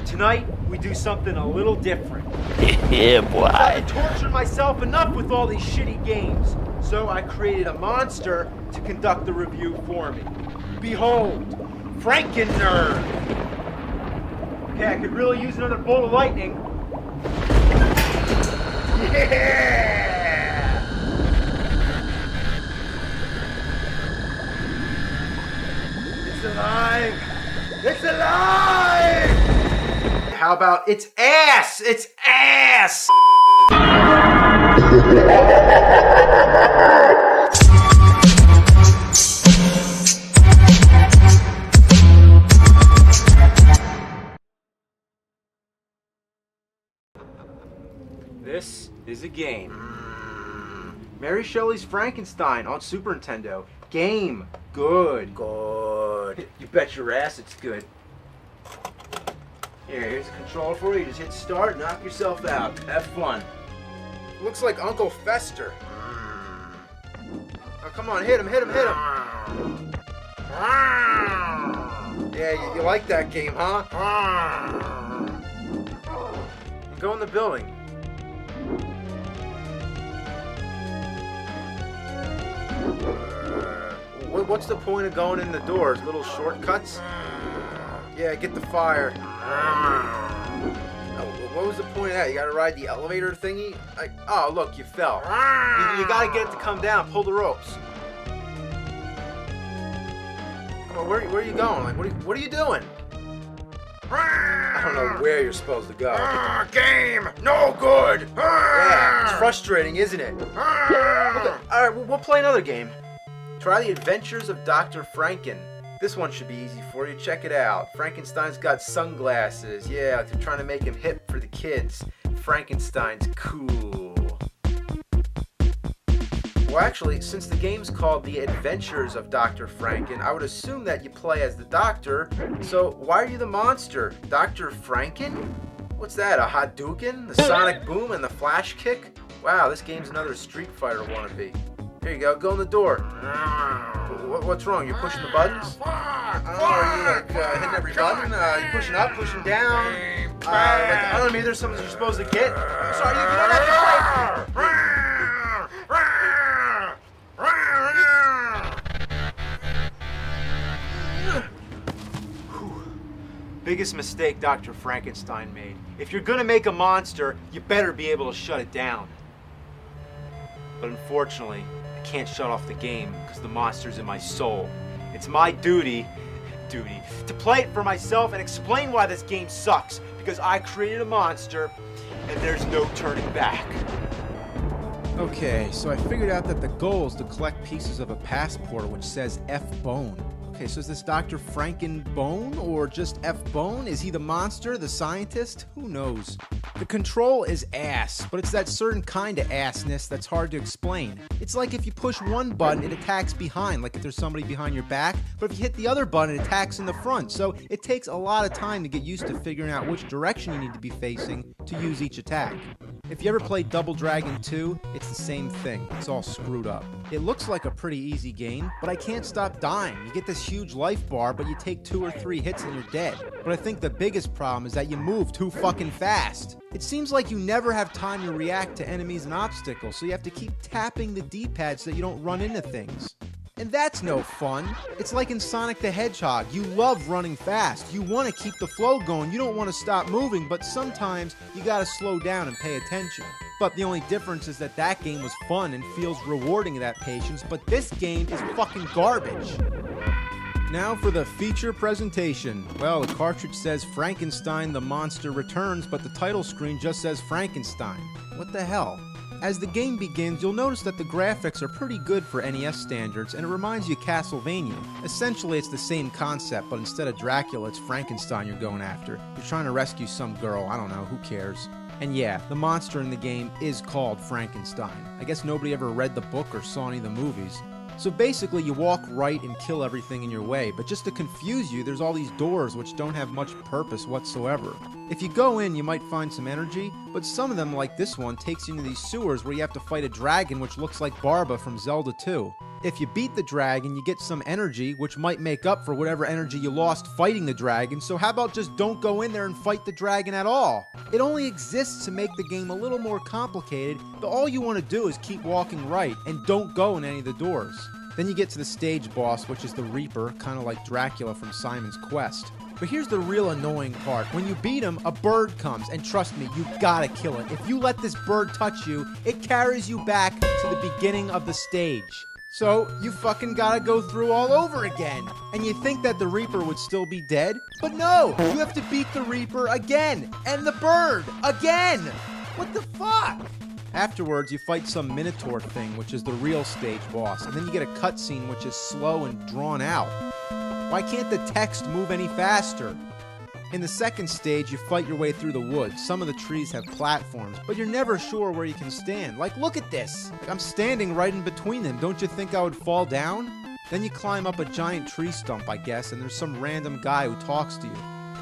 tonight, we do something a little different. Yeah, boy. I've tortured myself enough with all these shitty games, so I created a monster to conduct the review for me. Behold, Franken Nerd. Okay, I could really use another bolt of lightning. Yeah! It's alive! It's alive! How about it's ass? It's ass! This is a game. Mary Shelley's Frankenstein on Super Nintendo. Game. Good. Good. You bet your ass it's good. Here's a controller for you. Just hit start, knock yourself out. Have fun. Looks like Uncle Fester. Oh, come on, hit him, hit him, hit him. Yeah, you like that game, huh? Go in the building. What's the point of going in the doors? Little shortcuts? Yeah, get the fire. What was the point of that? You gotta ride the elevator thingy? Oh, look, you fell. You gotta get it to come down. Pull the ropes. Come on, where are you going? Like, what are you doing? I don't know where you're supposed to go. Game! No good! Yeah, it's frustrating, isn't it? Alright, we'll play another game. Try the Adventures of Dr. Franken. This one should be easy for you. Check it out. Frankenstein's got sunglasses. Yeah, they're trying to make him hip for the kids. Frankenstein's cool. Well, actually, since the game's called The Adventures of Dr. Franken, I would assume that you play as the doctor. So why are you the monster? Dr. Franken? What's that, a Hadouken? The Sonic Boom and the Flash Kick? Wow, this game's another Street Fighter wannabe. Here you go, go in the door. What's wrong? You're pushing the buttons? Oh, are you like hitting every button? You pushing up, pushing down? I don't know, maybe there's something you're supposed to get. I'm sorry, you don't have to play. Biggest mistake Dr. Frankenstein made. If you're gonna make a monster, you better be able to shut it down. But unfortunately, I can't shut off the game because the monster's in my soul. It's my duty to play it for myself and explain why this game sucks, because I created a monster and there's no turning back. Okay, so I figured out that the goal is to collect pieces of a passport which says F-Bone. Okay, so is this Dr. Franken Bone or just F-Bone? Is he the monster, the scientist? Who knows? The control is ass, but it's that certain kind of assness that's hard to explain. It's like if you push one button, it attacks behind, like if there's somebody behind your back, but if you hit the other button, it attacks in the front. So it takes a lot of time to get used to figuring out which direction you need to be facing to use each attack. If you ever played Double Dragon 2, it's the same thing. It's all screwed up. It looks like a pretty easy game, but I can't stop dying. You get this huge life bar, but you take 2 or 3 hits and you're dead. But I think the biggest problem is that you move too fucking fast. It seems like you never have time to react to enemies and obstacles, so you have to keep tapping the D-pad so that you don't run into things. And that's no fun. It's like in Sonic the Hedgehog. You love running fast. You want to keep the flow going. You don't want to stop moving, but sometimes you gotta slow down and pay attention. But the only difference is that that game was fun and feels rewarding that patience, but this game is fucking garbage. Now for the feature presentation. Well, the cartridge says Frankenstein the Monster Returns, but the title screen just says Frankenstein. What the hell? As the game begins, you'll notice that the graphics are pretty good for NES standards, and it reminds you of Castlevania. Essentially, it's the same concept, but instead of Dracula, it's Frankenstein you're going after. You're trying to rescue some girl, I don't know, who cares? And yeah, the monster in the game is called Frankenstein. I guess nobody ever read the book or saw any of the movies. So basically, you walk right and kill everything in your way, but just to confuse you, there's all these doors which don't have much purpose whatsoever. If you go in, you might find some energy, but some of them, like this one, takes you into these sewers where you have to fight a dragon which looks like Barba from Zelda 2. If you beat the dragon, you get some energy, which might make up for whatever energy you lost fighting the dragon, so how about just don't go in there and fight the dragon at all? It only exists to make the game a little more complicated, but all you want to do is keep walking right, and don't go in any of the doors. Then you get to the stage boss, which is the Reaper, kind of like Dracula from Simon's Quest. But here's the real annoying part. When you beat him, a bird comes, and trust me, you gotta kill it. If you let this bird touch you, it carries you back to the beginning of the stage. So, you fucking gotta go through all over again. And you think that the Reaper would still be dead? But no! You have to beat the Reaper again! And the bird! Again! What the fuck? Afterwards, you fight some Minotaur thing, which is the real stage boss, and then you get a cutscene which is slow and drawn out. Why can't the text move any faster? In the second stage, you fight your way through the woods. Some of the trees have platforms, but you're never sure where you can stand. Like, look at this! I'm standing right in between them. Don't you think I would fall down? Then you climb up a giant tree stump, I guess, and there's some random guy who talks to you.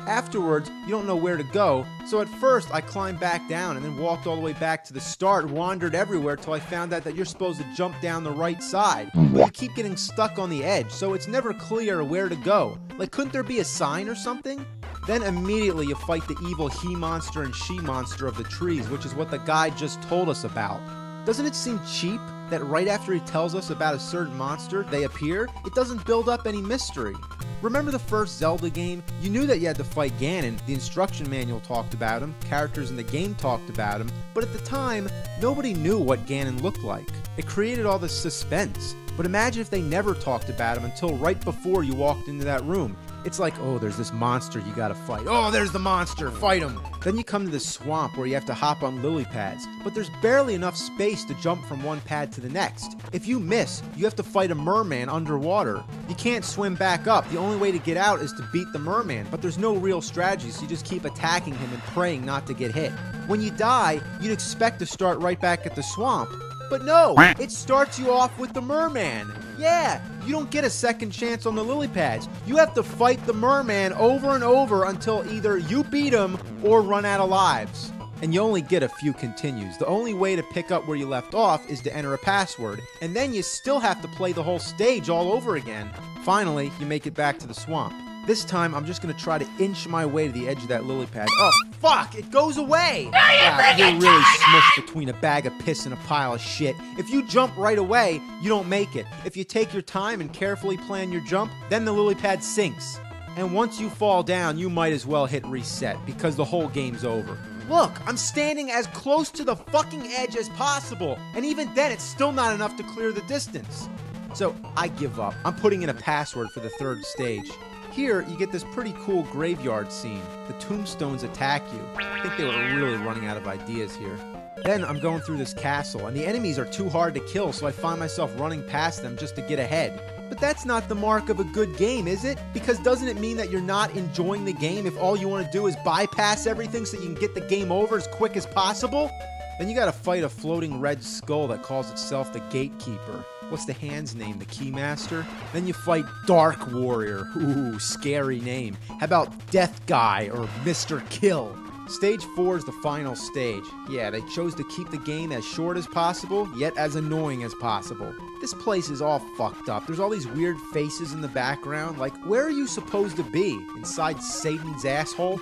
Afterwards, you don't know where to go, so at first I climbed back down and then walked all the way back to the start, wandered everywhere till I found out that you're supposed to jump down the right side. But you keep getting stuck on the edge, so it's never clear where to go. Like, couldn't there be a sign or something? Then immediately you fight the evil he-monster and she-monster of the trees, which is what the guy just told us about. Doesn't it seem cheap that right after he tells us about a certain monster, they appear? It doesn't build up any mystery. Remember the first Zelda game? You knew that you had to fight Ganon, the instruction manual talked about him, characters in the game talked about him, but at the time, nobody knew what Ganon looked like. It created all this suspense. But imagine if they never talked about him until right before you walked into that room. It's like, oh, there's this monster you gotta fight. Oh, there's the monster, fight him! Then you come to this swamp where you have to hop on lily pads, but there's barely enough space to jump from one pad to the next. If you miss, you have to fight a merman underwater. You can't swim back up. The only way to get out is to beat the merman, but there's no real strategy, so you just keep attacking him and praying not to get hit. When you die, you'd expect to start right back at the swamp. But no, it starts you off with the merman. Yeah, you don't get a second chance on the lily pads. You have to fight the merman over and over until either you beat him or run out of lives. And you only get a few continues. The only way to pick up where you left off is to enter a password, and then you still have to play the whole stage all over again. Finally, you make it back to the swamp. This time, I'm just gonna try to inch my way to the edge of that lily pad. Oh, fuck! It goes away! Wow, you're really smushed between a bag of piss and a pile of shit. If you jump right away, you don't make it. If you take your time and carefully plan your jump, then the lily pad sinks. And once you fall down, you might as well hit reset, because the whole game's over. Look, I'm standing as close to the fucking edge as possible, and even then, it's still not enough to clear the distance. So, I give up. I'm putting in a password for the third stage. Here, you get this pretty cool graveyard scene. The tombstones attack you. I think they were really running out of ideas here. Then I'm going through this castle, and the enemies are too hard to kill, so I find myself running past them just to get ahead. But that's not the mark of a good game, is it? Because doesn't it mean that you're not enjoying the game if all you want to do is bypass everything so you can get the game over as quick as possible? Then you gotta fight a floating red skull that calls itself the Gatekeeper. What's the hand's name? The Keymaster? Then you fight Dark Warrior. Ooh, scary name. How about Death Guy or Mr. Kill? Stage 4 is the final stage. Yeah, they chose to keep the game as short as possible, yet as annoying as possible. This place is all fucked up. There's all these weird faces in the background. Like, where are you supposed to be? Inside Satan's asshole?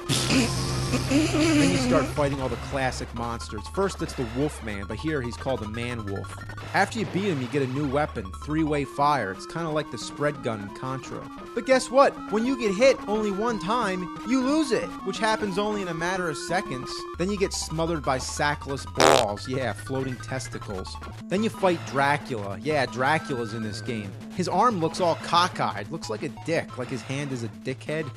Then you start fighting all the classic monsters. First it's the Wolfman, but here he's called the Man-Wolf. After you beat him, you get a new weapon, three-way fire. It's kind of like the spread gun in Contra. But guess what? When you get hit only one time, you lose it, which happens only in a matter of seconds. Then you get smothered by sackless balls. Yeah, floating testicles. Then you fight Dracula. Yeah, Dracula's in this game. His arm looks all cockeyed. Looks like a dick, like his hand is a dickhead.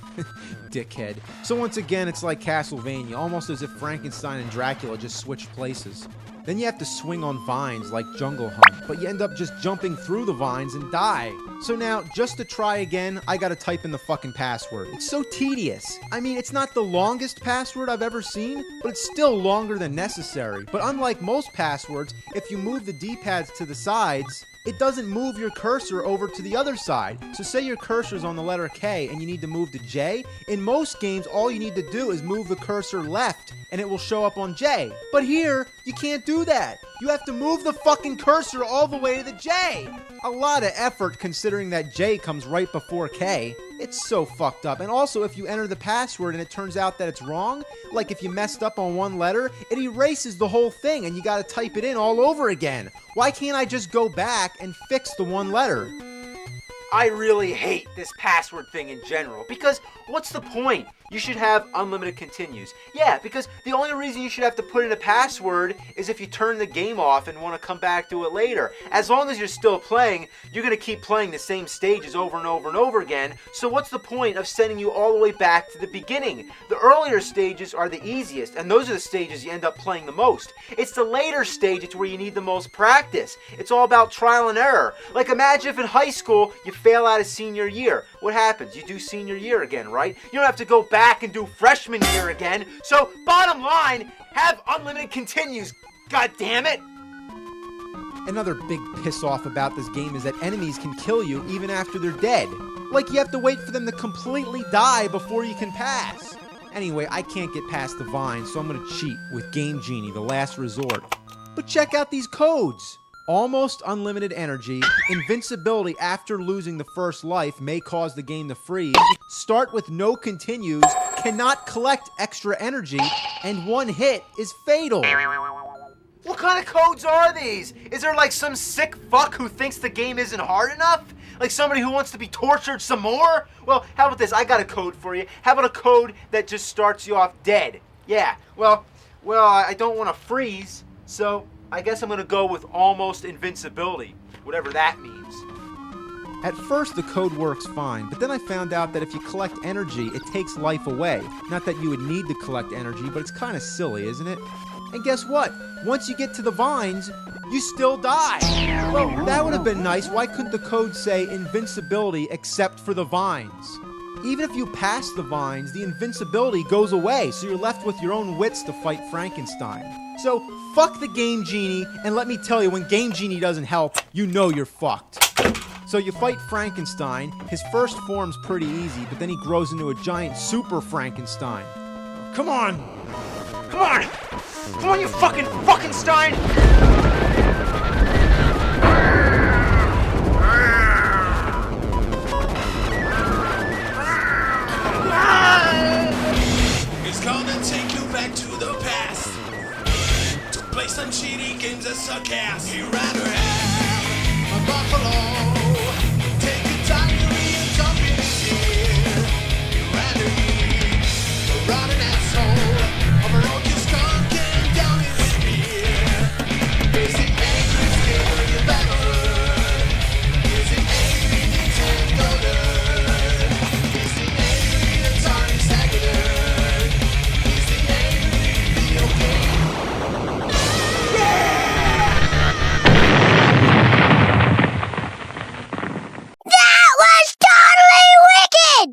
Dickhead. So once again, it's like Castlevania, almost as if Frankenstein and Dracula just switched places. Then you have to swing on vines like Jungle Hunt, but you end up just jumping through the vines and die. So now, just to try again, I gotta type in the fucking password. It's so tedious. I mean, it's not the longest password I've ever seen, but it's still longer than necessary. But unlike most passwords, if you move the D-pads to the sides, it doesn't move your cursor over to the other side. So say your cursor's on the letter K and you need to move to J. In most games, all you need to do is move the cursor left and it will show up on J. But here, you can't do that. You have to move the fucking cursor all the way to the J. A lot of effort considering that J comes right before K. It's so fucked up. And also, if you enter the password and it turns out that it's wrong, like if you messed up on one letter, it erases the whole thing and you gotta type it in all over again. Why can't I just go back and fix the one letter? I really hate this password thing in general, because what's the point? You should have unlimited continues. Yeah, because the only reason you should have to put in a password is if you turn the game off and want to come back to it later. As long as you're still playing, you're going to keep playing the same stages over and over and over again, so what's the point of sending you all the way back to the beginning? The earlier stages are the easiest, and those are the stages you end up playing the most. It's the later stages where you need the most practice. It's all about trial and error. Like imagine if in high school you fail out of senior year. What happens? You do senior year again, right? You don't have to go back and do freshman year again. So, bottom line, have unlimited continues. God damn it! Another big piss off about this game is that enemies can kill you even after they're dead. Like you have to wait for them to completely die before you can pass. Anyway, I can't get past the vine, so I'm gonna cheat with Game Genie, the last resort. But check out these codes. Almost unlimited energy, invincibility after losing the first life may cause the game to freeze, start with no continues, cannot collect extra energy, and one hit is fatal. What kind of codes are these? Is there like some sick fuck who thinks the game isn't hard enough? Like somebody who wants to be tortured some more? Well, how about this? I got a code for you. How about a code that just starts you off dead? Yeah, well, I don't want to freeze, so I guess I'm gonna go with almost invincibility, whatever that means. At first the code works fine, but then I found out that if you collect energy, it takes life away. Not that you would need to collect energy, but it's kind of silly, isn't it? And guess what? Once you get to the vines, you still die. Well, that would have been nice. Why couldn't the code say invincibility except for the vines? Even if you pass the vines, the invincibility goes away, so you're left with your own wits to fight Frankenstein. So, fuck the Game Genie, and let me tell you, when Game Genie doesn't help, you know you're fucked. So you fight Frankenstein. His first form's pretty easy, but then he grows into a giant super Frankenstein. Come on! Come on! Come on, you fucking Frankenstein! It's gonna take you back to the past. Play some cheating games that suck ass. You rather have a buffalo. Take your time to read and jump in his ear. You rather eat a rotten asshole of a roach skunk and down in his beer. Is it angry, scary, backward? Is it angry, Nintendo nerd? Is it angry, Atari Sega nerd? Is it angry, video game? That was totally wicked!